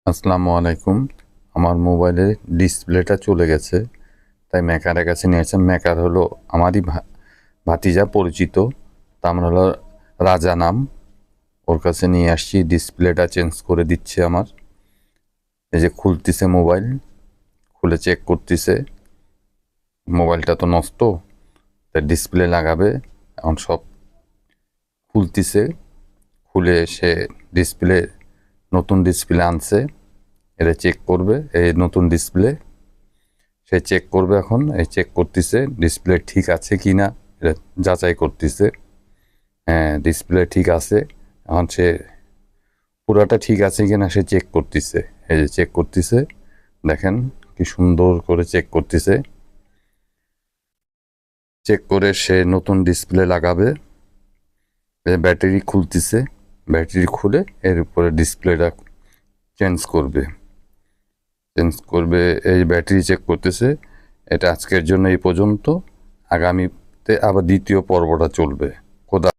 আসসালামু আলাইকুম। আমার মোবাইলের ডিসপ্লেটা চলে গেছে, তাই মেকারের কাছে নিয়ে আসলাম। মেকার হলো আমারই ভাতিজা, পরিচিত। তার হলো রাজা নাম। ওর কাছে নিয়ে আসছি, ডিসপ্লেটা চেঞ্জ করে দিচ্ছে আমার। এই যে খুলতেছে মোবাইল, খুলে চেক করতেছে। মোবাইলটা তো নষ্ট, তাই ডিসপ্লে লাগাবে। এখন সব খুলতেছে, খুলে সে ডিসপ্লে, নতুন ডিসপ্লে আনছে। এটা চেক করবে, এই নতুন ডিসপ্লে সে চেক করবে। এখন এই চেক করতেছে ডিসপ্লে ঠিক আছে কি না, এটা যাচাই করতেছে। হ্যাঁ, ডিসপ্লে ঠিক আছে। এখন সে পুরাটা ঠিক আছে কিনা সে চেক করতেছে। এই যে চেক করতেছে, দেখেন কি সুন্দর করে চেক করতেছে। চেক করে সে নতুন ডিসপ্লে লাগাবে। ব্যাটারি খুলতেছে, ব্যাটারি খুলে এর উপরে ডিসপ্লেটা চেঞ্জ করবে। এই ব্যাটারি চেক করতেছে। এটা আজকের জন্য এই পর্যন্ত। আগামীতে আবার দ্বিতীয় পর্বটা চলবে। খোদা।